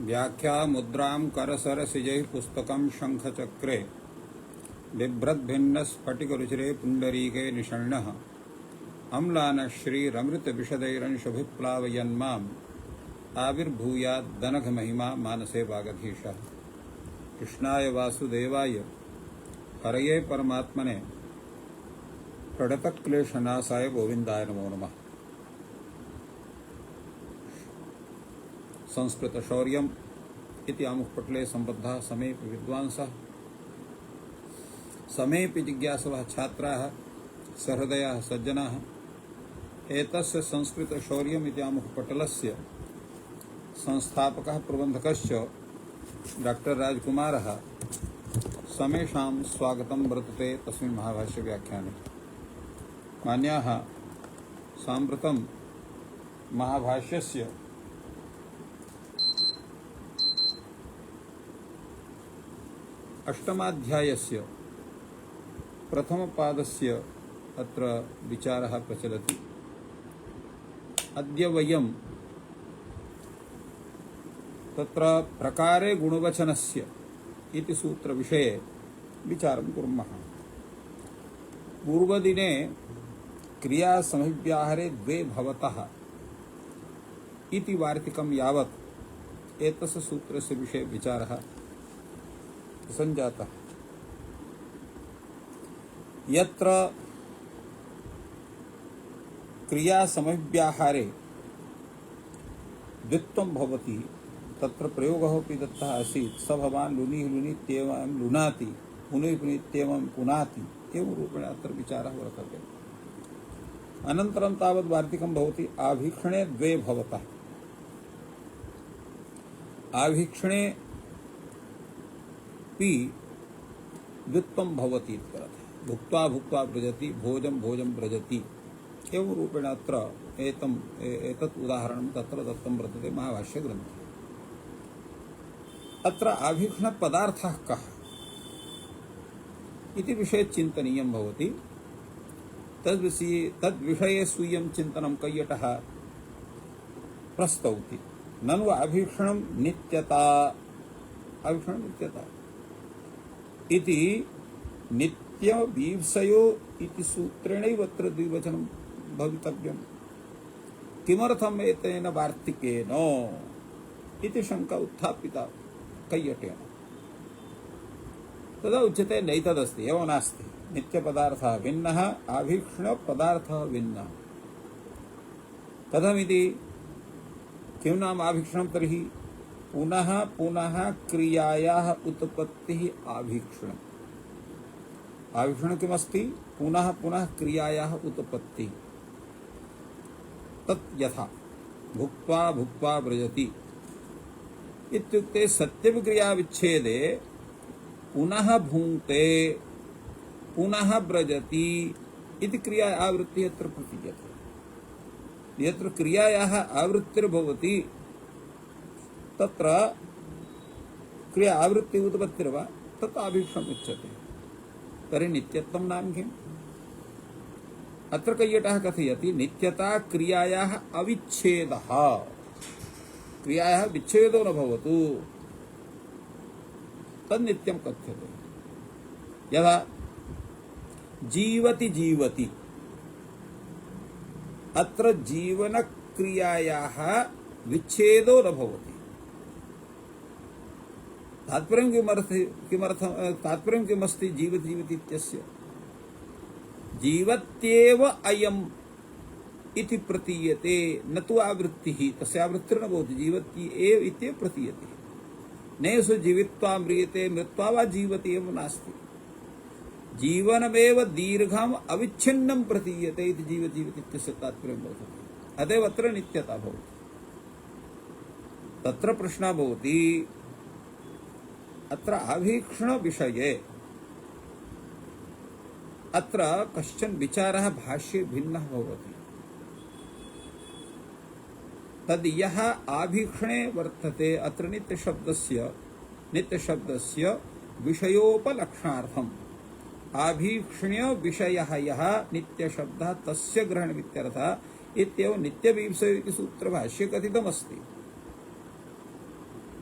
व्याख्या मुद्रां करसरसिजैः पुस्तकं शङ्खचक्रे बिभ्रद्भिन्नस्फटिकरुचिरे पुण्डरीके निषण्णः अम्लानः श्रीरमृतविशदैरंशुभिप्लावयन्माम् आविर्भूयाद्दनघमहिमा मानसे वागधीशः। कृष्णाय वासुदेवाय हरये परमात्मने प्रणतक्लेशनाशाय गोविन्दाय नमो नमः। संस्कृत शौर्यम् इति आमुखपटले सम्बद्धः समेऽपि विद्वांसः समेऽपि जिज्ञासवः छात्राः सहृदयाः सज्जनाः एतस्य संस्कृत शौर्यम् इति आमुखपटलस्य संस्थापकः प्रबन्धकश्च डॉक्टर राजकुमारः समेषां स्वागतं वर्तते तस्मिन् महाभाष्य व्याख्याने। मान्याः साम्प्रतं महाभाष्यस्य अष्टमाध्यायस्य प्रथमपादस्य अत्र विचारः प्रचलति। अद्य वयं तत्र प्रकारे गुणवचनस्य इति सूत्रविषये विचारं कुर्मः। पूर्वदिने क्रियासमव्याहारे द्वे भवतः इति वार्तिकं यावत् एतस्य सूत्रस्य विषये विचारः संजातः। यत्र क्रियासमव्याहारे द्वित्वं भवति तत्र प्रयोगः अपि दत्तः आसीत्। स भवान् लुनिः लुनित्येवं लुनाति पुनः पुनित्येवं पुनाति एवं रूपेण अत्र विचारः वर्तते। अनन्तरं तावत् वार्तिकं भवति आभीक्षणे द्वे भवतः। आभीक्षणे द्वित्वं भवति इत्यर्थः। भुक्त्वा भुक्त्वा व्रजति भोजं भोजं व्रजति एवं रूपेण अत्र एतत् उदाहरणं तत्र दत्तं वर्तते महाभाष्यग्रन्थे। अत्र आभीक्षणपदार्थः कः इति विषये चिन्तनीयं भवति। तद्विषये स्वीयं चिन्तनं कैयटः प्रस्तौति। ननु आभीक्षणं नित्यता इति नित्यवीप्सयो इति सूत्रेणैव अत्र द्विवचनं भवितव्यम्। किमर्थम् एतेन वार्तिकेन इति शङ्का उत्थापिता कैयटेन। तदा उच्यते नैतदस्ति, एवं नास्ति। नित्यपदार्थः भिन्नः, आभीक्षणपदार्थः भिन्नः। कथमिति? किं नाम आभीक्षणं तर्हि? पुनः पुनः क्रियायाः उत्पत्तिः आभीक्षणम्। आभीक्षणं किमस्ति? पुनः पुनः क्रियायाः उत्पत्तिः। तत् यथा भुक्त्वा भुक्त्वा व्रजति इत्युक्ते सत्यविक्रियाविच्छेदे पुनः भुङ्क्ते पुनः व्रजति इति क्रिया आवृत्तिः अत्र प्रतीयते। यत्र क्रियायाः आवृत्तिर्भवति तत्र क्रिया आवृत्ति उत्पत्तिर्वा तत् आभीक्षणम् उच्यते। तर्हि नित्यत्वं नाम किम्? अत्र कैयटः कथयति नित्यता क्रियायाः अविच्छेदः। क्रियायाः विच्छेदो न भवतु तन्नित्यं कथ्यते। यदा जीवति जीवति अत्र जीवनक्रियायाः विच्छेदो न भवति। तात्पर्यं किमस्ति? जीवति जीवति इत्यस्य जीवत्येव अयम् इति प्रतीयते, न तु आवृत्तिः। तस्य आवृत्तिर्न भवति, जीवति एव इत्येव प्रतीयते। नेषु जीवित्वा म्रियते मृत्वा वा जीवति एव नास्ति। जीवनमेव दीर्घम् अविच्छिन्नं प्रतीयते इति जीवति जीवति इत्यस्य तात्पर्यं वर्तते। अतएव अत्र नित्यता भवति। तत्र प्रश्नः भवति अत्र आभीक्षण विषये अत्र कश्चन विचारः भाष्ये भिन्नः भवति। तद् यः आभीक्षणे वर्तते अत्र नित्यशब्दस्य विषयोपलक्षणार्थम् आभीक्ष्ण्य विषयः यः नित्यशब्दः तस्य ग्रहणमित्यर्थः इत्येव नित्यवीप्सयो इति सूत्रभाष्ये कथितमस्ति।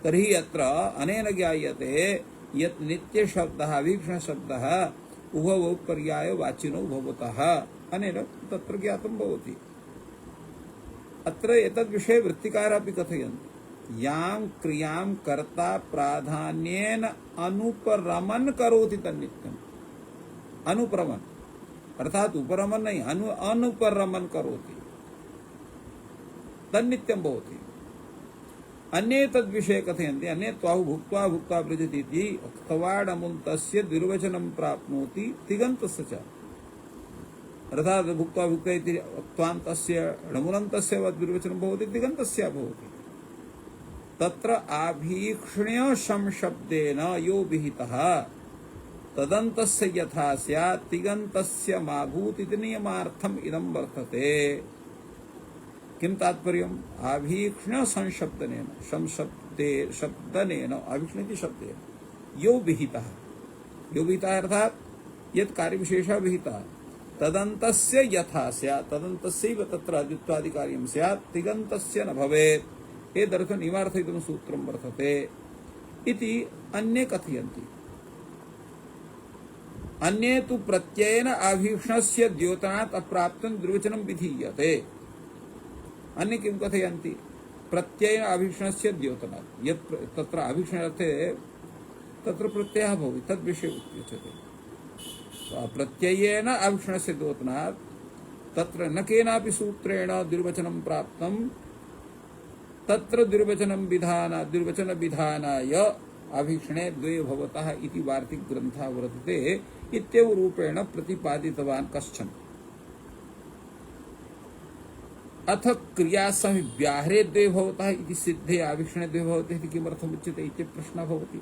तर्हि अत्र अनेन ज्ञायते यत् नित्य शब्दः अवीक्षण शब्दः उभवौ पर्याय वाचिनो भवतः अनेन तत्र ज्ञातं भवति। अत्र एतद् विषये वृत्तिकारः अपि कथयन्ति यां क्रियां कर्ता प्राधान्येन अनुपरमन् करोति तन्नित्यम्। अनुपरमन् अर्थात उपरमन् नहीं, अनुपरमन् करोति तन्नित्यं भवति। अन्ये तद्विषये कथयन्ति अन्ये त्वाहु भुक्त्वा भुक्त्वा व्रजति इति क्तवाडमुन्तस्य द्विर्वचनं प्राप्नोति तिङन्तस्य च। अर्थात भुक्त्वा भुक्त्वा इति क्त्वान्तस्य णमुनन्तस्य वा द्विर्वचनं भवति तिङन्तस्य भवति। तत्र आभीक्ष्ण्य संशब्देन यो विहितः तदन्तस्य यथा स्यात् तिङन्तस्य मा भूत् इति नियमार्थम् इदं वर्तते। किं तात्पर्यम्? आभीक्ष्ण्य संशब्दनेन शब्दनेन आभीक्ष्ण्यति शब्देन यो विहितः, यो विहितः अर्थात् यत् कार्यविशेषः विहितः तदन्तस्य यथा स्यात् तदन्तस्यैव तत्र अद्वित्वादि कार्यं स्यात् तिङन्तस्य न भवेत् एतदर्थ नियमार्थयितुं सूत्रं वर्तते इति अन्ये कथयन्ति। अन्ये तु प्रत्ययेन आभीक्ष्णस्य द्योतनात् अप्राप्तं द्विवचनं विधीयते। अन्ये किं कथयन्ति? प्रत्ययेन आभीक्ष्णस्य द्योतनात् यत् तत्र आभीक्ष्णार्थे तत्र प्रत्ययः भवति तद्विषये उच्यते। प्रत्ययेन आभीक्ष्णस्य द्योतनात् तत्र न केनापि सूत्रेण द्विवचनं प्राप्तं तत्र द्विवचन विधानाय आभीक्षणे द्वे भवतः इति वार्तिक ग्रन्थः वर्तते इत्येव रूपेण प्रतिपादितवान् कश्चन। अथ क्रियासमव्याहरे द्वे भवतः इति सिद्धे आभीक्षणे द्वे भवतः इति किमर्थम् उच्यते इति प्रश्नः भवति।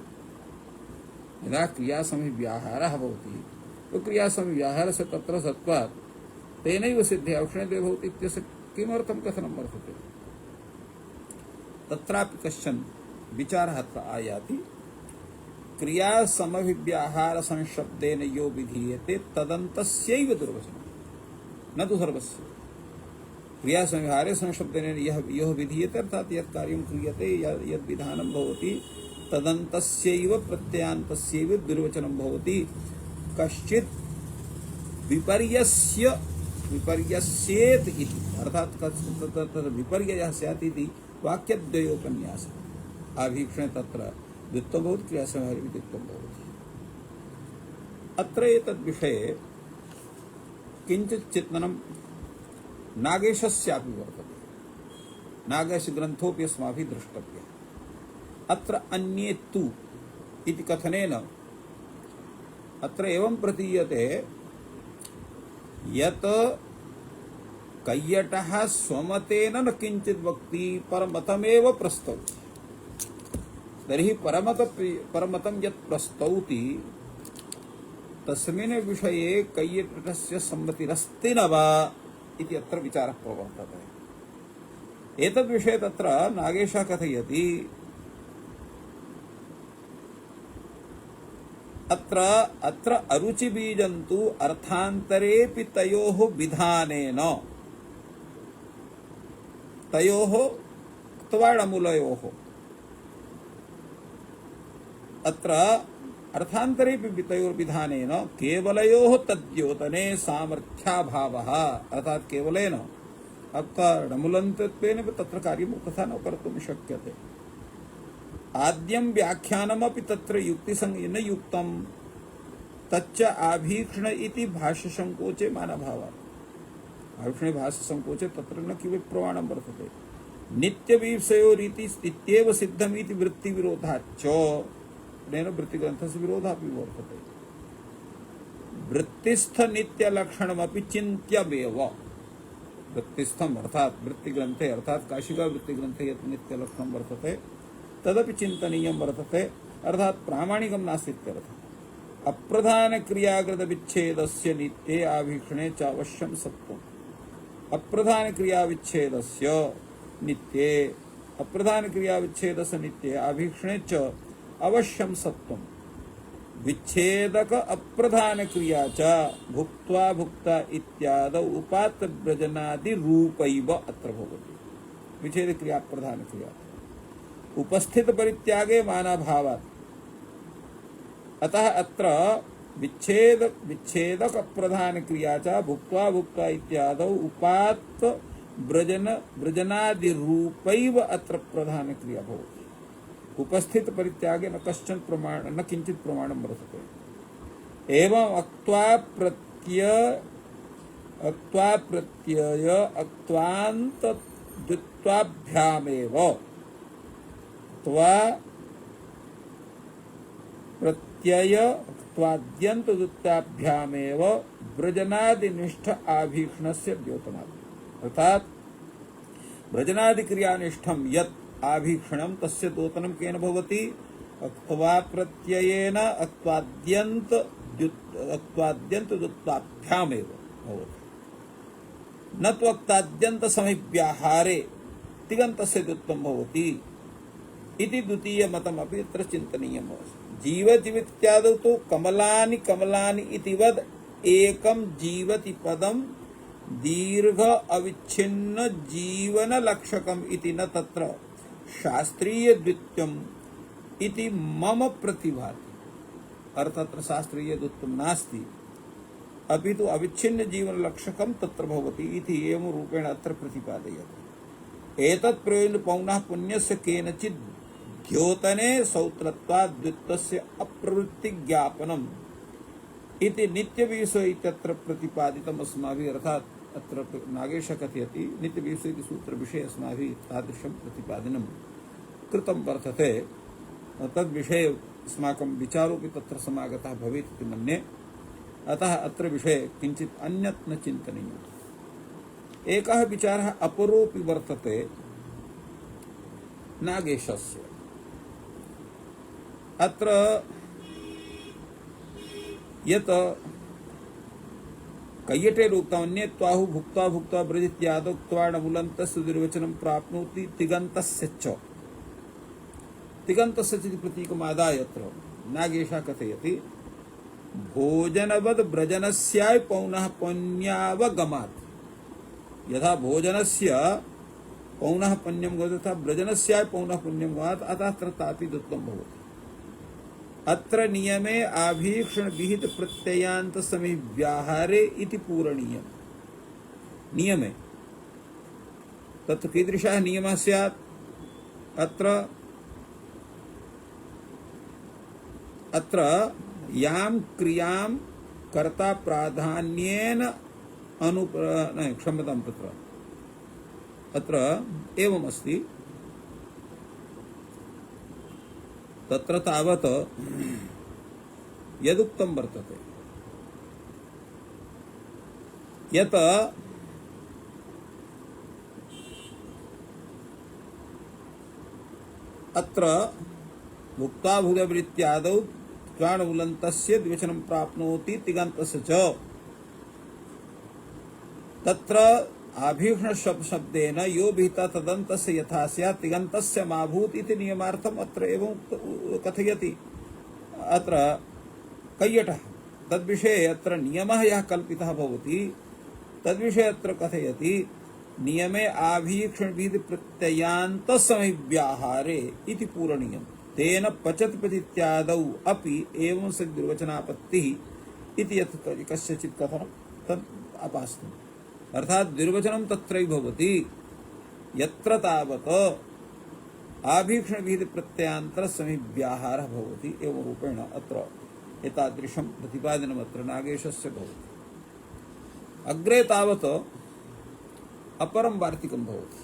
यदा क्रियासमव्याहारः भवति तो क्रियासमव्याहारस्य तत्र सत्त्वात् तेनैव सिद्धे आभीक्षणे द्वे भवति इत्यस्य किमर्थं कथनं वर्तते? तत्रापि कश्चन विचारः अत्र आयाति। क्रिया समभिव्याहार संशब्देन यो विधीयते तदन्तस्यैव दुर्वचनं न तु सर्वस्य। क्रिया संव्यवहारे संशब्देन यः विधीयते अर्थात् यत् कार्यं क्रियते यद् विधानं भवति तदन्तस्यैव प्रत्ययान्तस्यैव दुर्वचनं भवति। कश्चित् विपर्यस्येत् इति अर्थात् तत्र विपर्ययः स्यात् इति वाक्यद्वयोपन्यासः। आभीक्षणे तत्र द्वित्वं भवति क्रियासंहारे द्वित्वं भवति। अत्र एतद्विषये किञ्चित् चिन्तनं नागेशस्यापि वर्तते। नागेशग्रन्थोऽपि अस्माभिः द्रष्टव्यः। अत्र अन्ये तु इति कथनेन अत्र एवं प्रतीयते यत् कैयटः स्वमतेन न किञ्चित् वक्ति परमतमेव प्रस्तौति। तर्हि परमतं यत् प्रस्तौति तस्मिन् विषये कैयटस्य सम्मतिरस्ति न वा इति अत्र विचारः प्रवर्तते। एतद्विषये तत्र नागेशः कथयति अत्र अरुचिबीजं तु अर्थान्तरेऽपि तयोः विधानेन तयोः क्तवाडमूलयोः अत्र अर्थान्तरेऽपि तयोर्विधानेन केवलयोः तद्योतने सामर्थ्याभावः अर्थात् केवलेन अक्तडमुलन्तत्वेन तत्र कार्यं तथा न कर्तुं शक्यते। आद्यं व्याख्यानमपि तत्र युक्तिसंगेन युक्तं तच्च आभीक्षण इति भाष्यसंकोचे मानभावात्। आभीक्षणे भाष्यसंकोचे तत्र न किमपि प्रमाणं वर्तते। नित्यवीप्सयोरीति इत्येव सिद्धमिति वृत्तिविरोधाच्च तेन वृत्तिग्रन्थस्य विरोधः अपि वर्तते। वृत्तिस्थ नित्यलक्षणमपि चिन्त्यमेव। वृत्तिस्थम अर्थात् वृत्तिग्रन्थे अर्थात् काशिका वृत्तिग्रन्थे यत् नित्यलक्षणं वर्तते तदपि चिन्तनीयं वर्तते अर्थात् प्रामाणिकं नास्ति इत्यर्थः। अप्रधानक्रियाकृतविच्छेदस्य नित्ये आभीक्षणे च अवश्यं सत्त्वम्। अप्रधानक्रियाविच्छेदस्य नित्ये अप्रधानक्रियाविच्छेदस्य नित्ये आभीक्षणे च अवश्यं सत्त्वम्। विच्छेदक अप्रधानक्रिया च भुक्त्वा भुक्ता इत्यादौ उपात्तव्रजनादि रूपैव अत्र भवति। विच्छेदक्रिया प्रधानक्रिया उपस्थित परित्यागे मानाभावात्। अतः अत्र विच्छेदक प्रधान क्रिया च भुक्त्वा भुक्त्वा इत्यादौ उपात्त ब्रजनादि रूपैव अत्र प्रधान क्रिया भवति। उपस्थित परित्यागे न कश्चन प्रमाण न किंचित प्रमाणं वर्तते। एवं अक्त्वा प्रत्यय अक्त्वान्त द्वित्वाभ्यामेव त्वा प्रत्यय त्वाद्यंत द्वित्वाभ्यामेव ब्रजनादिनिष्ठ आभीक्षणस्य द्योतनात्। अर्थात ब्रजनादि क्रियानिष्ठं यत् आभीक्षणं तस्य द्योतनं केन भवति? अक्त्वा प्रत्ययेन अक्त्वाद्यंत द्वित्वाभ्यामेव भवति। न त्वक्ताद्यंत समिव्याहारे तिङन्तस्य द्वित्वं भवति इति द्वितीय मतमपि अत्र चिन्तनीयम् अस्ति। जीवजीवित्यादौ तु कमलानि कमलानि इति वद एकं जीवति पदं दीर्घ अविच्छिन्न जीवन लक्षकम् इति न तत्र शास्त्रीय द्वित्वम् इति मम प्रतिभाति। अर्थात् तत्र शास्त्रीय द्वित्वं नास्ति, अपि तु अविच्छिन्न जीवन लक्षकं तत्र भवति इति एवं रूपेण अत्र प्रतिपादयति। एतत् प्रयोजन पौनः पुण्यस्य केनचित् द्योतने सौत्रत्वात् द्वित्वस्य अप्रवृत्ति ज्ञापनम् इति नित्यविषय इत्यत्र प्रतिपादितम् अस्माभिः। अर्थात् अत्र नागेशः कथयति नित्यविषय इति सूत्रविषये अस्माभिः तादृशं प्रतिपादनं कृतं वर्तते। तद्विषये अस्माकं विचारोऽपि तत्र समागतः भवेत् इति मन्ये। अतः अत्र विषये किञ्चित् अन्यत् न चिन्तनीयम्। एकः विचारः अपरोऽपि वर्तते नागेशस्य। अत्र यत् कैयटेरुक्तम् अन्ये त्वाहु भुक्त्वा भुक्त्वा ब्रजित्यादौ त्वाणमुलन्तस्य निर्वचनं प्राप्नोति तिङन्तस्य च। तिङन्तस्य च इति प्रतीकमादाय अत्र नागेशः कथयति भोजनवद ब्रजनस्याय पौनः पुण्यावगमात्। यथा भोजनस्य पौनः पुण्यं भवति तथा ब्रजनस्याय पौनः पुण्यं भवात्। अतः तत्रापि द्वित्वं भवति। अत्र नियमे आभीक्षण विहित प्रत्ययान्त समिव्याहारे इति पूरणीयम्। नियमे तत्र कीदृशः नियमः स्यात्? अत्र यां क्रियां कर्ता प्राधान्येन क्षम्यतां तत्र अत्र एवमस्ति। तत्र तावत् यदुक्तं वर्तते यत् अत्र भुक्त्वा भुक्तवृत्त्यादौ त्वाणमुलन्तस्य द्विवचनं प्राप्नोति तिङन्तस्य च। तत्र आभीक्षण शब्देन यो विहिता तदन्तस्य यथा स्यात् तिङन्तस्य मा भूत् इति नियमार्थम् अत्र एवं कथयति अत्र कैयटः। तद्विषये अत्र नियमः यः कल्पितः भवति तद्विषये अत्र कथयति नियमे आभीक्षण विधि प्रत्ययान्त समिव्याहारे इति पूरणीयम्। तेन पचति प्रतीत्यादौ अपि एवं स निर्वचनापत्तिः इति यत् कस्यचित् कथनं तद् अपास्तम्। अर्थात निर्वचनं तत्रैव भवति यत्र तावत् आभीक्षण विधि प्रत्ययान्तर समिव्याहारः भवति। एवं रूपेण अत्र एतादृशं प्रतिपादनम् अत्र नागेशस्य भवति। अग्रे तावत् अपरं वार्तिकं भवति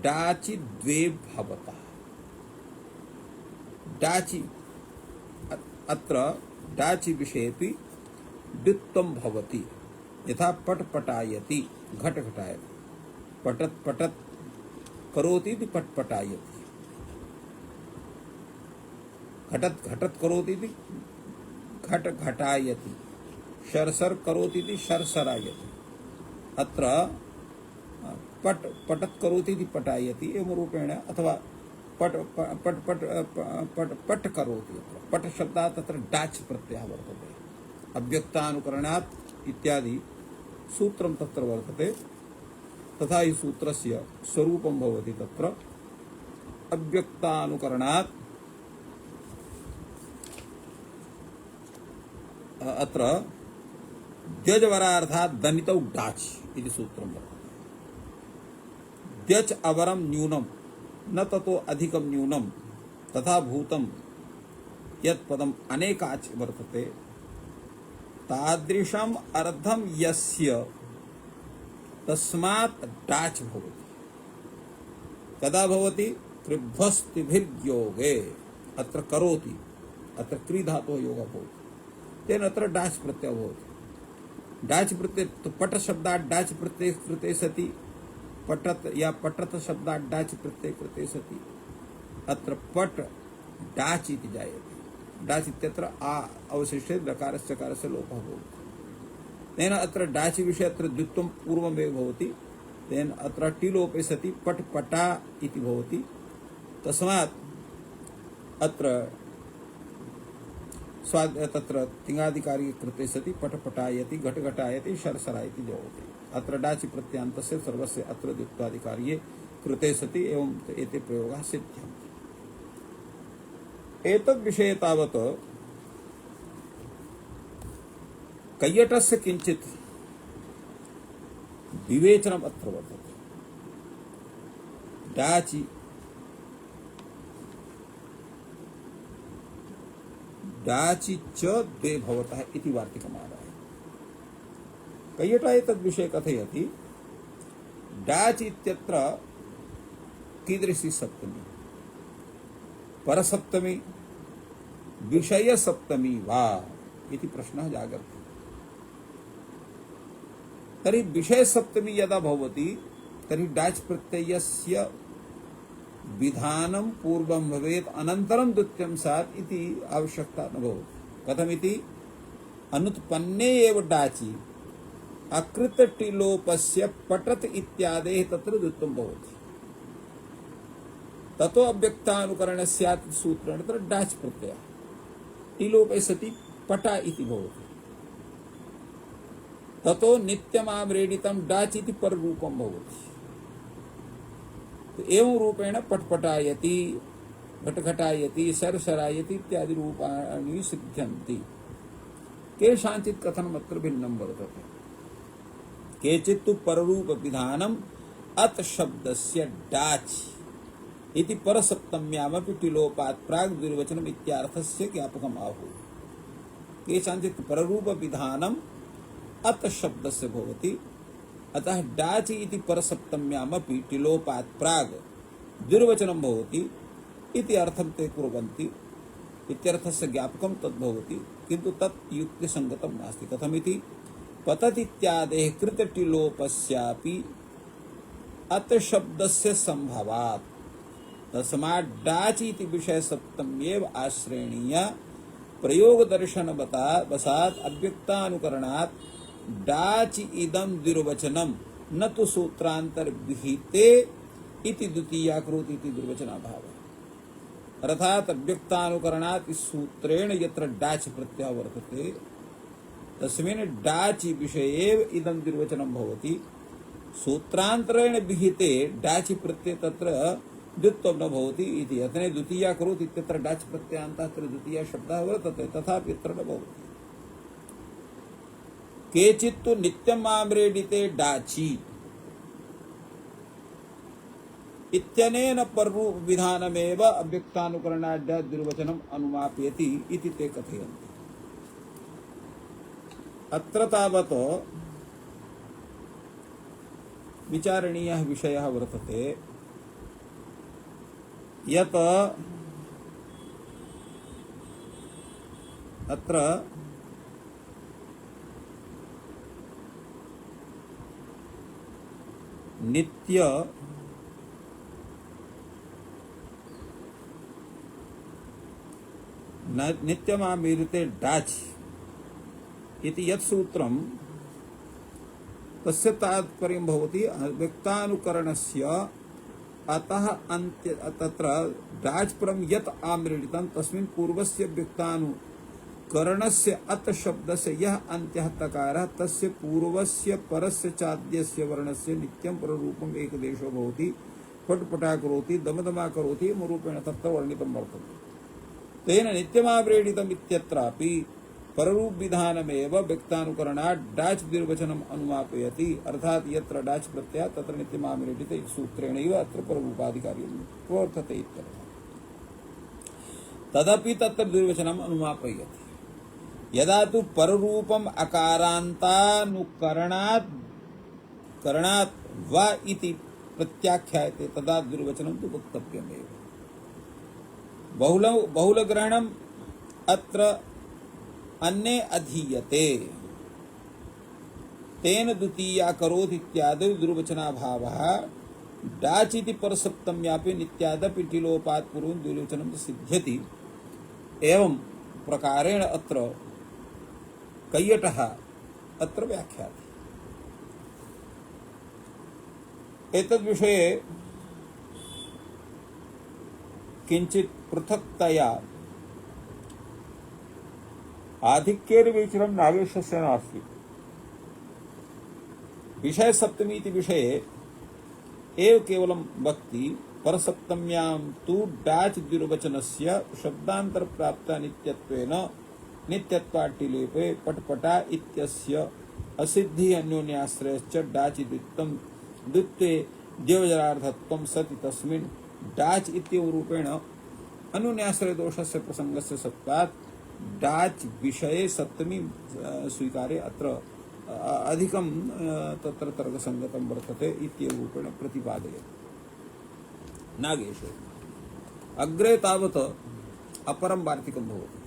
डाचि द्वे भवतः। डाचि अत्र डाचि विषयेपि द्वित्वं भवति। यथा पट पटायति घट घटायति, पटत पटत करोति इति पट पटायति, घटत घटत करोति इति घट घटायति, शरसर करोति इति शरसरायति। अत्र पट पटत करोति इति पटायति एवं रूपेण अथवा पट पट पट पट पट करोति। पट शब्दात् तत्र डाच प्रत्ययः वर्तते। अव्यक्तानुकरणात् इत्यादि सूत्रं तत्र वर्तते। तथा हि सूत्रस्य स्वरूपं भवति तत्र अव्यक्तानुकरणात् अत्र द्यजवरार्थात् दनितौ डाच् इति सूत्रं वर्तते। द्यच अवरम न्यूनम न ततो अधिकम न्यूनम तथा भूतम यत् पदम अनेकाच वर्तते तादृशम अर्धम यस्य तस्मात् डाच् भवति। कदा भवति? कृभ्वस्तिभिर्योगे अत्र करोति अत्र क्री धातोः योगः भवति तेन अत्र डाच् प्रत्ययः भवति। डाच् प्रत्यय तो पट शब्दात् डाच् प्रत्यय कृते सति पटत या पटत शब्दात् डाच् प्रत्यय कृते सति अत्र पट डाच् इति जायते। डाच् इत्यत्र आ अवशिष्टे दकारस्य चकारस्य लोपः भवति। तेन अत्र डाच् विषये अत्र द्वित्वं पूर्वमेव भवति। तेन अत्र टिलोपे सति पट पटा इति भवति। तस्मात् अत्र तत्र तिङादिकारी कृते सति पट पटायति घट घटायति शरशरायति भवति। अत्र डाच् प्रत्ययान्तस्य सर्वस्य अत्र द्वित्वादिकार्ये कृते सति एवं एते प्रयोगाः सिद्ध्यन्ति। एतद् विषये तावत् कैयटस्य किञ्चित् विवेचनम् अत्र वर्तते। डाचि डाचि च द्वे भवतः इति वार्तिकमादाय कैयट एतद् विषये कथयति। डाच् इत्यत्र कीदृशी सप्तमी? परसप्तमी विषय सप्तमी वा इति प्रश्नः जागर्ति। तर्हि विषय सप्तमी यदा भवति तर्हि डाच् प्रत्ययस्य विधानं पूर्वं भवेत् अनन्तरं द्वितीयं स्यात् इति आवश्यकता न भवति। कथमिति? अनुत्पन्ने एव डाचि अकृतटिलोपस्य पटत इत्यादेः तत्र द्वित्वं भवति। ततो अव्यक्तानुकरणस्यात् सूत्रेण तत्र डाच् प्रत्ययः टिलोपे सति पटा इति भवति। ततो नित्यमाम्रेडितं डाच् इति पररूपं भवति। तो एवं रूपेण पटपटायति घटघटायति शरशरायति इत्यादि रूपाणि सिद्ध्यन्ति। केषाञ्चित् कथनम् अत्र भिन्नं वर्तते। केचित् तु पररूप विधानम् अत शब्दस्य डाच् इति परसप्तम्यामपि टिलोपात् प्राग् द्विर्वचनम् इत्यार्थस्य ज्ञापकम् आहुः। केषाञ्चित् पररूप विधानम् अत शब्दस्य भवति अतः डाचि इति परसप्तम्यामपि टिलोपात् प्राग् द्विर्वचनं भवति इति अर्थं ते कुर्वन्ति। इत्यर्थस्य ज्ञापकं तद्भवति किन्तु तत् युक्तिसङ्गतं नास्ति। कथमिति? पतत् इत्यादेः कृतटिलोपस्यापि अत शब्दस्य सम्भवात् तस्मात् डाच् इति विषय सप्तम्येव आश्रयणीय प्रयोग दर्शन वसात् अव्यक्तानुकरणात् डाचि इदं द्विर्वचनं न तु सूत्रांतर विहिते इति द्वितीया करोति इति द्विर्वचनाभावः। अर्थात् अव्यक्तानुकरणात् इस सूत्रेण यत्र डाच् प्रत्ययः वर्तते तस्मिन् डाचि विषयेव इदं द्विर्वचनं भवति। सूत्रान्तरेण विहिते डाचि प्रत्यय तत्र द्वित्वं न भवति इति। अतने द्वितीया करोति इत्यत्र डाच् प्रत्ययान्तः अत्र द्वितीया शब्दः वर्तते तथापि अत्र न भवति। केचित् तु नित्यमाम्रेडिते डाचि इत्यनेन पररूप विधानमेव अव्यक्तानुकरणात् डाच् द्विर्वचनम् अनुमापयति इति ते कथयन्ति। अत्र तावत् विचारणीयः विषयः वर्तते यत् अत्र नित्य नित्यमामीरिते डाच् इति यत् सूत्रं तस्य तात्पर्यं भवति अव्यक्तानुकरणस्य अतः अन्त्य तत्र डाच् परं यत् आम्रीडितं तस्मिन् पूर्वस्य व्यक्तानुकरणस्य अत शब्दस्य यः अन्त्यः तकारः तस्य पूर्वस्य परस्य चाद्यस्य वर्णस्य नित्यं पररूपम् एकदेशो भवति पटपटा करोति दमदमा करोति रूपेण तत्र वर्णितं वर्तते। तेन नित्यमाव्रेडितम् इत्यत्रापि पररूप विधानमेव व्यक्तानुकरणात् डाच् द्विर्वचनम् अनुमापयति। अर्थात् यत्र डाच् प्रत्ययः तत्र नित्यमाव्रेडित इति सूत्रेणैव अत्र पररूपादिकार्यं प्रवर्तते इत्यर्थः। तदपि तत्र द्विर्वचनम् अनुमापयति। यदा तु पररूपम् अकारान्तानुकरणात् करणात् वा इति प्रत्याख्यायते तदा द्विर्वचनं तु वक्तव्यमेव। बहुलग्रहणम् अत्र अन्ये अधीयते। तेन द्वितीया करोति इत्यादि द्विर्वचनाभावः डाचिति परसप्तम्यापि नित्यादपि टिलोपात् पूर्वं द्विर्वचनं सिद्ध्यति। एवं प्रकारेण अत्र कैयटः अत्र व्याख्याति। एतद्विषये किंचित पृथक्तया आधिक्येन विचरणं नागेशस्य नास्ति। विषय सप्तमी इति विषये एव केवलं वक्ति परसप्तम्यां तु डाच् द्विर्वचनस्य शब्दान्तर प्राप्त नित्यत्वेन नित्यत्वाट्टिलेपे पटपटा इत्यस्य असिद्धि अन्योन्याश्रयश्च डाच् द्वित्वं द्वित्वे देवजरार्थत्वं सति तस्मिन् डाच् इत्येव रूपेण अन्योन्याश्रय दोषस्य प्रसंगस्य सत्त्वात् डाच् विषये सप्तमी स्वीकारे अत्र अधिकं तत्र तर्कसंगतं वर्तते इत्येव रूपेण प्रतिपादयति नागेशो। अग्रे तावत् अपरं वार्तिकं भवति।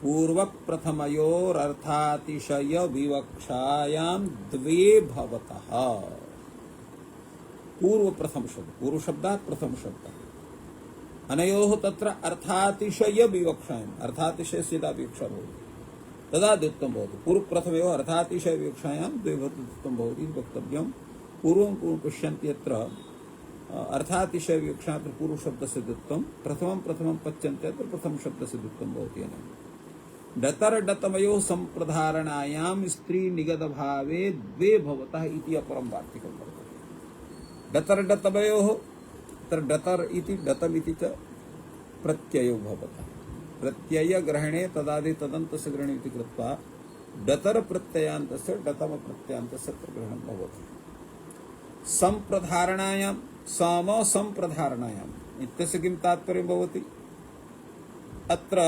पूर्वप्रथमयोरर्थातिशय विवक्षायां द्वे भवतः। पूर्व प्रथम शब्द, पूर्व शब्दात् प्रथम शब्द, अनयोः तत्र अर्थातिशय विवक्षायाम्, अर्थातिशयस्य यदा विवक्षा भवति तदा द्वित्वं भवति। पूर्व प्रथमयोः अर्थातिशय विवक्षायां द्वे द्वित्वं भवति वक्तव्यं। पूर्वं पश्यन्ति यत्र अर्थातिशय विवक्षा पूर्व शब्दस्य द्वित्वं, प्रथमं पश्यन्ति यत्र प्रथम शब्दस्य द्वित्वं भवति। डतर डतमयोः संप्रधारणायां स्त्री निगद भावे द्वे भवतः इति अपरं वार्तिकं वर्तते। डतर डतमयोः तत्र डतर इति डतम् इति च प्रत्ययो भवतः। प्रत्यय ग्रहणे तदादि तदन्तस्य ग्रहणे इति कृत्वा डतर प्रत्ययान्तस्य डतम प्रत्ययान्तस्य ग्रहणं भवति। संप्रधारणायां सम संप्रधारणायाम् इत्यस्य किं तात्पर्यं भवति? अत्र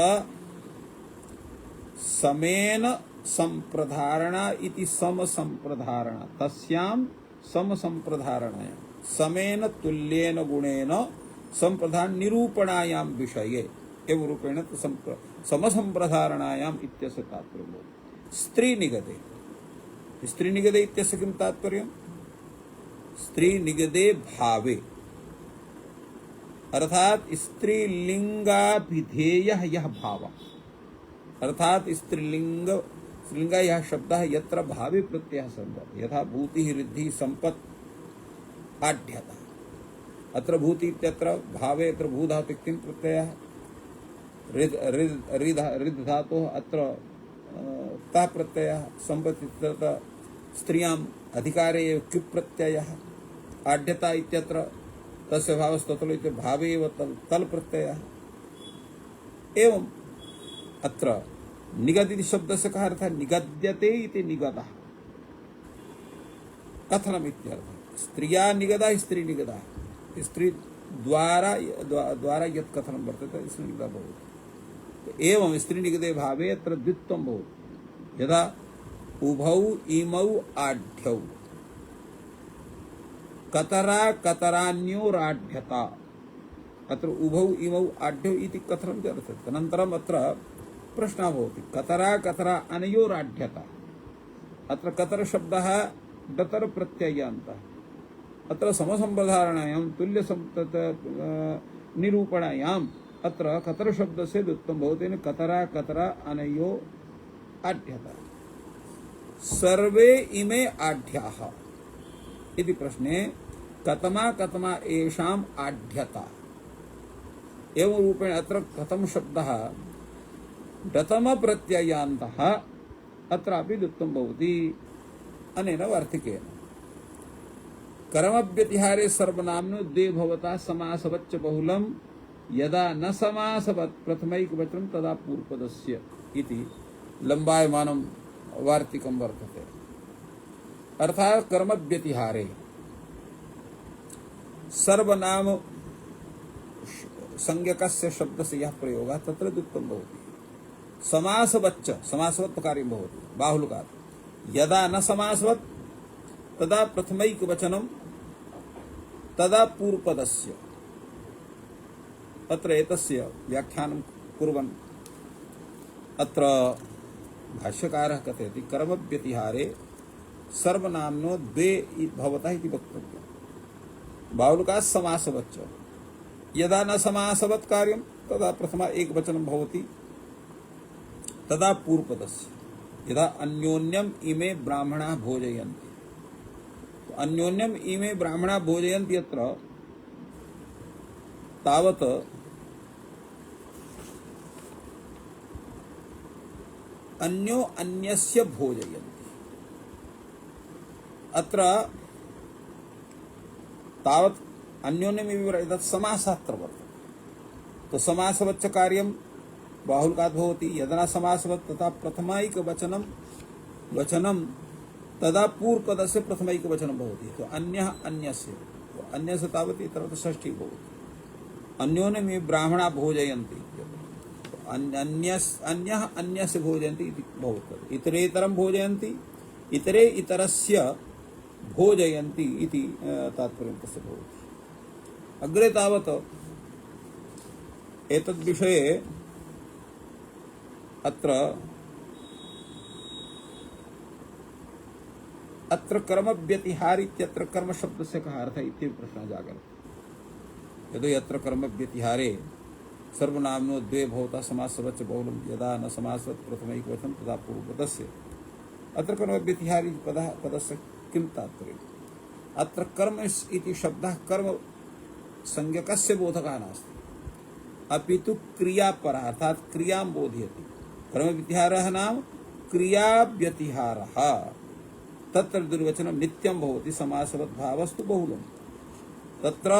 समेन संप्रधारणा इति सम संप्रधारणा, तस्यां सम संप्रधारणायां समेन तुल्येन गुणेन संप्रधान निरूपणायां विषये एवं रूपेण सम संप्रधारणायाम् इत्यस्य तात्पर्यं भवति। स्त्री निगदे, स्त्री निगदे इत्यस्य किं तात्पर्यं? स्त्री निगदे भावे अर्थात स्त्रीलिंगाभिधेयः यः भावः, अर्थात स्त्रीलिंग यह शब्दः यत्र भावे प्रत्ययः संभवति। यथा भूतिः रिद्धिः सम्पत् आढ्यता, अत्र भूति इत्यत्र भावे अत्र भूधातु किं प्रत्ययः, रिद् धातोः अत्र तः प्रत्ययः, सम्पत् इत्यत्र स्त्रियाम् अधिकारे एव क्युप् प्रत्ययः, आढ्यता इत्यत्र तस्य भावस्ततलो इति भावे एव तल् प्रत्ययः। एवं अत्र निगद इति शब्दस्य कः अर्थः? निगद्यते इति निगदः कथनम् इत्यर्थः। स्त्रिया निगदा स्त्री निगदा, स्त्री द्वारा यत् कथनं वर्तते स्त्री निगदा भवति। एवं स्त्री निगदे भावे अत्र द्वित्वं भवति। यदा उभौ इमौ आढ्यौ कतरा कतरान्योराढ्यता, अत्र उभौ इमौ आढ्यौ इति कथनं वर्तते। अनन्तरम् अत्र प्रश्नः भवति कतरा कतरा अनयोराढ्यता। अत्र कतर शब्दः डतर प्रत्ययान्तः, अत्र समसंप्रधारणायां तुल्य निरूपणायाम् अत्र कतर शब्दस्य द्वित्वं भवति। कतरा कतरा अनयो आढ्यता। सर्वे इमे आढ्याः इति प्रश्ने कतमा कतमा एषाम् आढ्यता एवं रूपेण अत्र कथम शब्दः डतम प्रत्ययान्तः अत्रापि द्वित्वं भवति अनेन वार्तिकेन। कर्मव्यतिहारे सर्वनाम्नो द्वे भवता समासवच्च बहुलम यदा न समासवत् प्रथमैकवचनं तदा पूर्वपदस्य इति लंबायमानं वार्तिकं वर्तते। अर्थात कर्मव्यतिहारे सर्वनाम संज्ञकस्य शब्दस्य यः प्रयोगः तत्र द्वित्वं भवति। समासवच्च समासवत् कार्यं भवति बाहुल्यकात्। यदा न समासवत् तदा प्रथमैकवचनं तदा पूर्वपदस्य। अत्र एतस्य व्याख्यानं कुर्वन् अत्र भाष्यकारः कथयति कर्मव्यतिहारे सर्वनाम्नो द्वे भवतः इति वक्तव्यम्। बाहुल्यकात् समासवच्च। यदा न समासवत् कार्यं तदा प्रथमा एकवचनं भवति तदा पूर्वपदस्य। यदा अन्योन्यम इमे ब्राह्मणाः भोजयन्ति, तो अन्योन्यम इमे ब्राह्मणाः भोजयन्ति अत्र तावत् अन्यो अन्यस्य भोजयन्ति। अत्र तावत् अन्योन्यमेव एतत् समासात्र वर्तते। तो समासवच्च कार्यं बाहुल्यकात् भवति। यदा न समासवत् तथा प्रथमैकवचनं वचनं तदा पूर्वपदस्य प्रथमैकवचनं भवति। तो अन्यः अन्यस्य, तो अन्यस्य तावत् इतरत्र षष्ठी भवति। अन्योन्यमेव ब्राह्मणाः भोजयन्ति, अन्यः अन्यस्य भोजयन्ति इति भवति। इतरेतरं भोजयन्ति, इतरे इतरस्य भोजयन्ति इति तात्पर्यं तस्य भवति। अग्रे तावत् एतद्विषये अत्र कर्मव्यतिहार इत्यत्र कर्म शब्दस्य कः अर्थः इति प्रश्नः जागर्ति। यदि अत्र कर्मव्यतिहारे सर्वनाम्नो द्वे भवता समासवच्च बहुलं यदा न समासवत् प्रथमैकवचनं तदा पूर्वपदस्य। अत्र कर्मव्यतिहारी पदस्य किं तात्पर्यम्? अत्र कर्म इति शब्दः कर्म संज्ञकस्य बोधकः नास्ति, अपितु क्रियापरः अर्थात् क्रियां बोधयति। कर्मव्यतिहारः नाम क्रियाव्यतिहारः। तत्र दुर्वचनं नित्यं भवति। समासवत् भावस्तु बहुलं। तत्र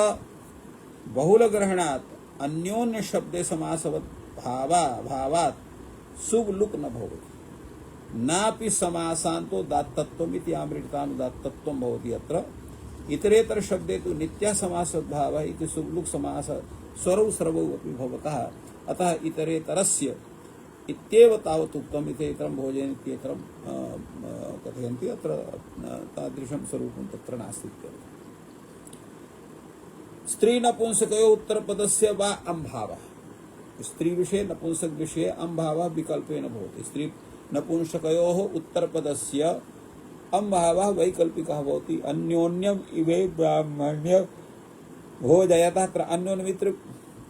बहुलग्रहणात् अन्योन्य शब्दे समासवत् भावात् शुभ लुक न भवति। नापि समासान्तो दात्तत्वम् इति आमृतानुदात्तत्वं भवति। अत्र इतरेतर शब्दे तु नित्यः समासवत् भावः इति शुभ लुक समास स्वरौ सर्वौ अपि भवतः। अतः इतरेतरस्य इत्येव तावत् उक्तम्। इतरेतरं भोजयन्ति इत्येतरं कथयन्ति। अत्र तादृशं स्वरूपं तत्र नास्ति। स्त्री नपुंसकयोः उत्तरपदस्य वा अम्भावः। स्त्री विषये नपुंसक विषये अम्भावः विकल्पेन भवति। स्त्री नपुंसकयोः उत्तरपदस्य अम्भावः वैकल्पिकः भवति। अन्योन्यम इवे ब्राह्मण्य भोजयतः। अत्र अन्योन्यमित्र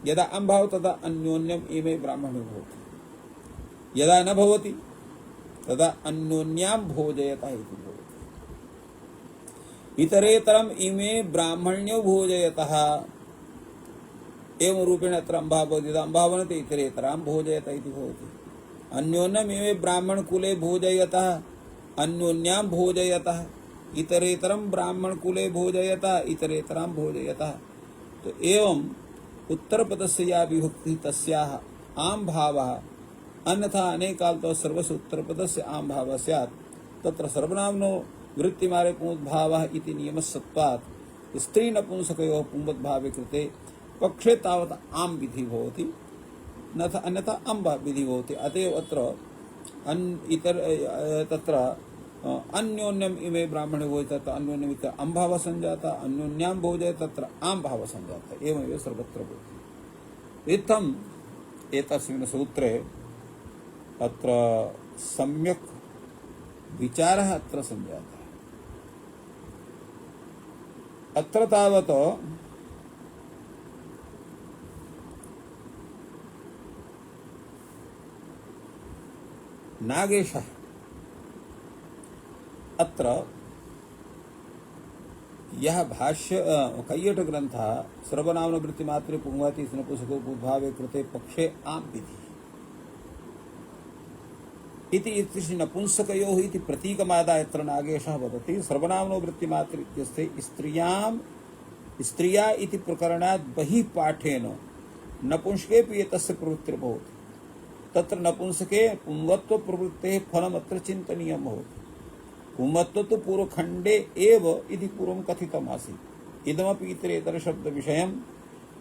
यदा अम्भावः तदा अन्योन्यम इमे ब्राह्मण्यो भवति। यदा न भवति तदा अन्योन्यां भोजयतः इति भवति। इतरेतरम् इमे ब्राह्मण्यो भोजयतः एवं रूपेण अत्र अम्भावः भवति। यदा अम्भावः भवति इतरेतरां भोजयतः इति भवति। अन्योन्यम् इमे ब्राह्मणकुले भोजयतः अन्योन्यां भोजयतः। इतरेतरं ब्राह्मणकुले भोजयतः इतरेतरां भोजयतः। तो एवं उत्तरपदस्य या विभक्ति तस्याः आम भावः अन्यथा अनेकालतो सर्वस्य उत्तरपदस्य आम भावः स्यात्। तत्र सर्वनाम्नो वृत्तिमारे पुंवद्भावः इति नियमसत्वात् स्त्री नपुंसकयोः पुंवद्भावे कृते पक्षे तावत् आम विधि भवति, अन्यथा अम्ब विधि भवति। अतएव अत्र तत्र अन्योन्यम इमे ब्राह्मणे भोजयत अन्योन्यमित अम्भावः संजाता, अन्योन्यां भोजयत तत्र आम भावः संजाता। एवमेव सर्वत्र भवति। इत्थम् एतस्मिन् सूत्रे अत्र सम्यक् विचारः अत्र संजातः। अत्र तावत् नागेशः अत्र यह भाष्य कैयट ग्रंथः सर्वनाम वृत्तिमात्रे पुंवाति नपुंसको बुद्भावे कृते पक्षे आम विधि इति इति नपुंसकयोः इति प्रतीकमादाय यत्र नागेशः वदति सर्वनामनो वृत्तिमात्र इत्यस्ते स्त्रिया इति प्रकरणात् बहिः पाठेन नपुंसकेऽपि एतस्य प्रवृत्तिर्भवति तत्र नपुंसके पुंवत्व प्रवृत्तेः फलमत्र चिन्तनीयं भवति। पुंवत्व तु पूर्वखण्डे एव इति पूर्वं कथितमासीत्। इदमपि इतरेतर शब्दविषयम्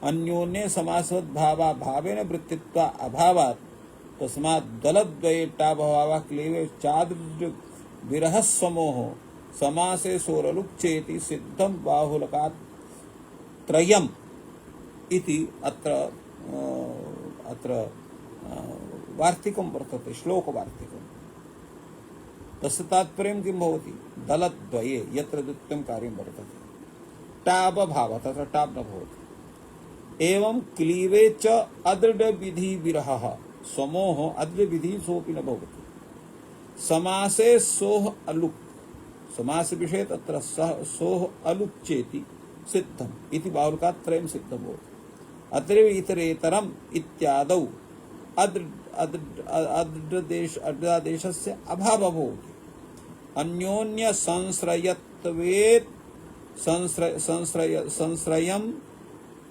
अन्योन्ये समासवद्भावेन वृत्तित्वा अभावात् तस्मात् दलद्वये टाभावः क्लीवे चादृ विरह समोह समासे सोरलुक्चेति सिद्धं बाहुलकात् त्रयम् इति अत्र वार्तिकं वर्तते, श्लोकवार्तिकं। तस्य तात्पर्यं किं भवति? दलद्वये यत्र द्वितीयं कार्यं वर्तते टाबभावः तत्र टाब् न भवति। एवं क्लीवे च अदृढविधि विरहः समोह अदृढविधि सोऽपि न भवति। समासे सोह अलुक् समास विषये तत्र सोह अलुक् चेति सिद्धम् इति बाहुलकात् त्रयं सिद्धं भवति। अत्रैव इतरेतरम् इत्यादौ अदृदेशस्य अभावः भवति। अन्योन्य संश्रयत्वेत् संश्रयं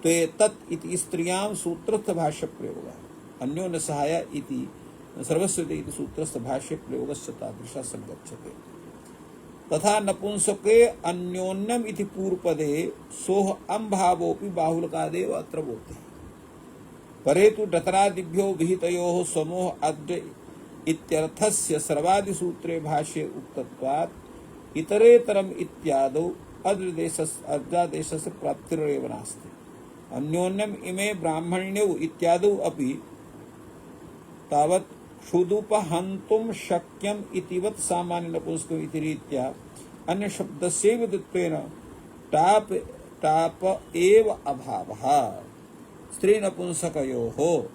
त्वेतत् इति स्त्रियां सूत्रस्थ भाष्य प्रयोगः। अन्योन्य सहाय इति सर्वस्वते इति सूत्रस्थ भाष्य प्रयोगस्य तादृशः संगच्छते। तथा नपुंसके अन्योन्यम इति पूर्वपदे सोह अम्भावोऽपि बाहुलकादेव अत्र भवति। परे तु डतरादिभ्यो विहितयोः समोह अद्य इत्यर्थस्य सर्वादिसूत्रे भाष्ये उक्तत्वात् इतरेतरम् इत्यादौ अद्यादेशस्य प्राप्तिरेव नास्ति। अन्योन्यम इमे ब्राह्मण्यौ इत्यादौ अपि तावत् क्षुदुपहन्तुं शक्यम् इतिवत् सामान्य नपुंसकम् इति रीत्या अन्य शब्दस्यैव द्वित्वेन टाप एव अभावः स्त्री नपुंसकयोः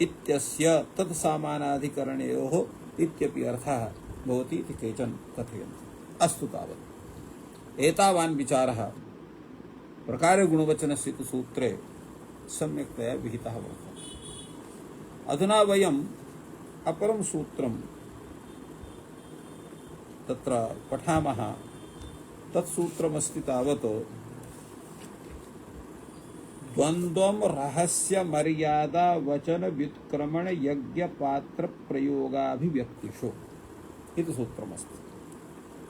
इत्यस्य तत् सामानाधिकरणयोः इत्यपि अर्थः भवति इति केचन कथयन्ति। अस्तु तावत् एतावान् विचारः प्रकारे गुणवचनस्य इति सूत्रे सम्यक्तया विहितः वर्तते। अधुना वयम् अपरं सूत्रं तत्र पठामः। तत्सूत्रमस्ति तावत् द्वन्द्वं रहस्य मर्यादा वचन व्युत्क्रमण यज्ञ पात्र प्रयोगाभिव्यक्तिषु इति सूत्रमस्ति।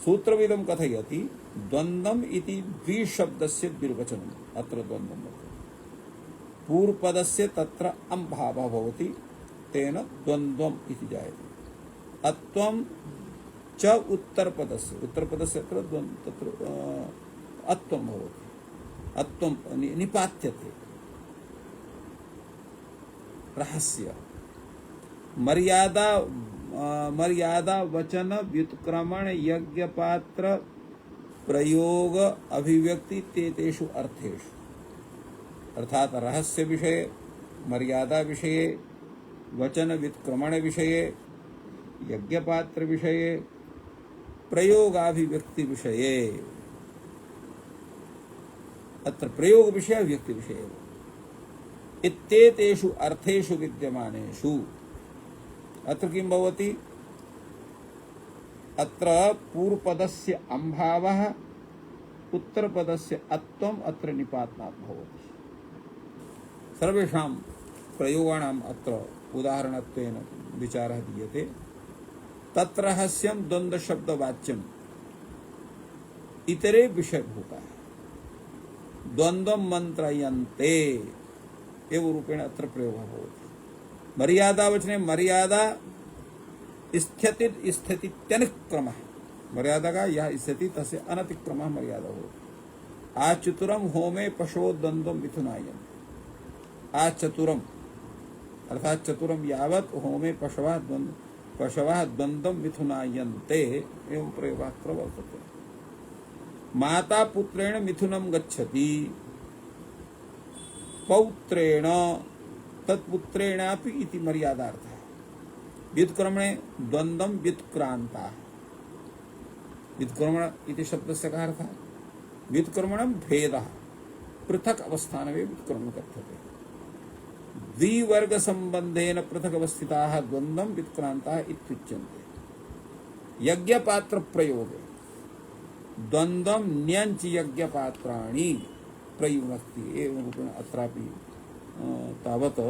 सूत्रमिदं कथयति द्वन्द्वम् इति द्विशब्दस्य द्विर्वचनम्। अत्र द्वन्द्वं वर्तते। पूर्वपदस्य तत्र अम्भावः भवति, तेन द्वन्द्वम् इति जायते। अत्वं च उत्तरपदस्य अत्र तत्र अत्वं भवति। अत्वं निपात्यते। रहस्य मर्यादा वचन व्युत्क्रमण यज्ञ पात्र प्रयोग अभिव्यक्ति तेषु अर्थेषु। अर्थात रहस्य विषये, मर्यादा विषये, वचन व्युत्क्रमण विषये, यज्ञपात्र विषये, प्रयोगाभिव्यक्ति विषये। अत्र प्रयोग विषय व्यक्ति विषये इत्येतेषु अर्थेषु विद्यमानेषु अत्र किं भवति? अत्र पूर्वपदस्य अम्भावः, उत्तरपदस्य अत्वम् अत्र निपातनात् भवति। सर्वेषां प्रयोगाणाम् अत्र उदाहरणत्वेन विचारः दीयते। तत्र रहस्यं द्वन्द्वशब्दवाच्यम् इतरे विषयभूतः द्वन्द्वं मन्त्रयन्ते एव रूपेण अत्र प्रयोगः भवति। मर्यादावचने मर्यादा स्थितित्यनुक्रमः, मर्यादा का यह स्थिति तस्य अनतिक्रमः मर्यादा भवति। आचतुरं होमे पशवो द्वन्द्वं मिथुनायन्ते। आचतुरम् अर्थात चतुरं यावत् होमे पशवः द्वन्द्वं मिथुनायन्ते एवं प्रयोगः अत्र वर्तते। माता पुत्रेण मिथुनं गच्छति, पौत्रेण तत्पुत्रेणापि इति मर्यादार्थः। व्युत्क्रमणे द्वन्द्वं व्युत्क्रान्ता। व्युत्क्रमण इति शब्दस्य कः अर्थः? व्युत्क्रमणं भेदः, पृथक् अवस्थानमेव व्युत्क्रमणं कथ्यते। द्विवर्ग संबंधेन पृथक् अवस्थिताः द्वन्द्वं व्युत्क्रान्ताः इत्युच्यन्ते। यज्ञपात्र प्रयोगे द्वन्द्वं न्यञ्च यज्ञपात्राणि प्रयुनक्ति एवं रूपेण अत्रापि तावत्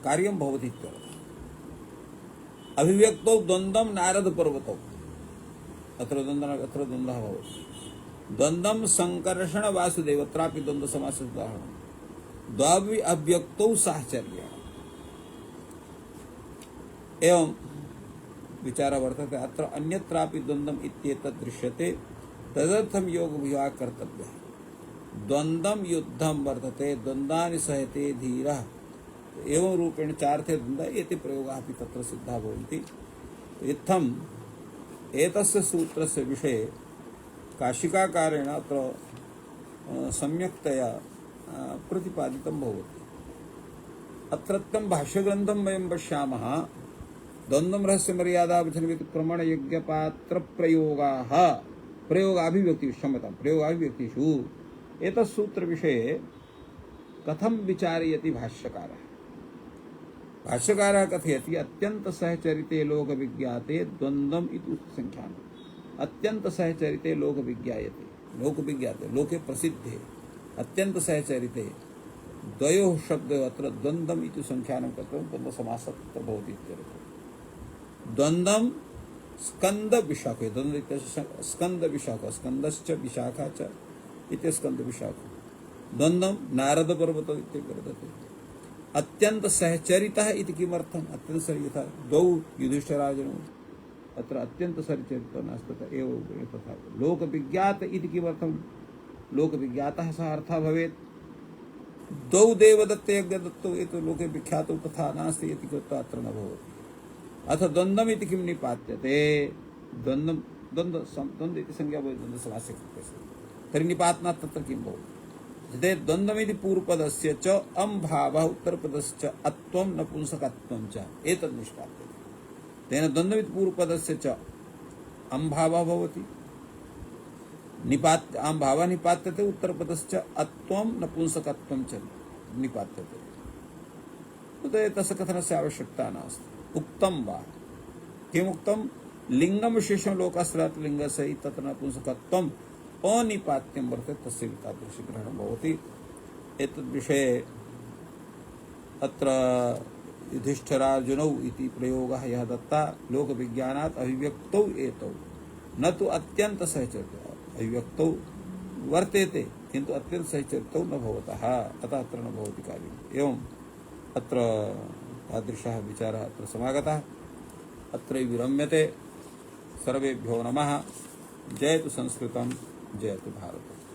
कार्यं भवति इत्यर्थः। अभिव्यक्तौ द्वन्द्वं नारद पर्वतौ अत्र द्वन्द्वः भवति। द्वन्द्वं संकर्षण वासुदेव अत्रापि द्वन्द्व समासस्य उदाहरणं। द्वावि अव्यक्तौ साहचर्य एवं विचारः वर्तते। अत्र अन्यत्रापि द्वन्द्वम् इत्येतत् दृश्यते तदर्थं योग विभागः कर्तव्यः। द्वन्द्वं युद्धं वर्तते द्वन्द्वानि सहते धीरः एवं रूपेण चार्थे द्वन्द्वः एते प्रयोगाः अपि तत्र सिद्धाः भवन्ति। इत्थम् एतस्य सूत्रस्य विषये काशिकाकारेण अत्र सम्यक्तया प्रतिपादितं भवति। अत्रत्यं भाष्यग्रन्थं वयं पश्यामः। द्वन्द्वं रहस्य मर्यादा वचनवित् प्रमाण यज्ञपात्र प्रयोगाः प्रयोगाभिव्यक्तिषु एतत् सूत्र विषये कथं विचारयति भाष्यकारः। भाष्यकारः कथयति अत्यंत सहचरिते लोक विज्ञाते द्वन्द्वम् इति संख्यानम्। अत्यंत सहचरिते लोक विज्ञाते लोके प्रसिद्धे अत्यंत सहचरिते द्वयोः शब्दयोः अत्र द्वन्द्वम् इति संख्यानं कृतं द्वन्द्वसमासः तत्र भवति इत्यर्थः। द्वन्द्वं स्कन्दविशाखे द्वन्द्व इत्यस्य स्कन्दविशाखा स्कन्दश्च विशाखा च इति स्कन्दविशाखा द्वन्द्वं नारदपर्वत इति वर्तते। अत्यंत सहचरितः इति किमर्थम्? अत्यंत सहचरितः द्वौ युधिष्ठिरार्जुनौ अत्र अत्यंत सहचरितः नास्ति एव तथा। लोकविज्ञात इति किमर्थं? लोकविज्ञातः सः अर्थः भवेत्। द्वौ देवदत्ते यज्ञदत्तौ एतौ लोके विख्यातौ तथा नास्ति इति कृत्वा अत्र न भवति। अथ द्वन्द्वम् इति किं निपात्यते? द्वन्द्व इति संज्ञा भवति द्वन्द्वसमासे कृते। तर्हि निपातनात् तत्र किं भवति? यदि द्वन्द्वमिति पूर्वपदस्य च अं भावः उत्तरपदस्य च अत्वं नपुंसकत्वं च एतद् निष्पाद्यते। तेन द्वन्द्वमिति पूर्वपदस्य च अं भावः भवति अं भावः निपात्यते उत्तरपदस्य अत्वं नपुंसकत्वं च निपात्यते। तदेव तस्य कथनस्य आवश्यकता नास्ति। उक्तं वा किमुक्तं? लिंगं विशेषं लोकाश्रयात् लिंगस्य तत्र नपुंसकत्वम् अनिपात्यं वर्तते तस्य तादृशग्रहणं भवति। एतद्विषये अत्र युधिष्ठिरार्जुनौ इति प्रयोगः यः दत्ता लोकविज्ञानात् अभिव्यक्तौ एतौ न तु अत्यन्त सहचरितौ। अभिव्यक्तौ वर्तेते किन्तु अत्यन्त सहचरितौ न भवतः अतः अत्र न भवति कार्यम्। एवम् अत्र तादृशः विचारः अत्र समागतः। अत्र विरम्यते। सर्वेभ्यो नमः। जयतु संस्कृतं जयतु भारतम्।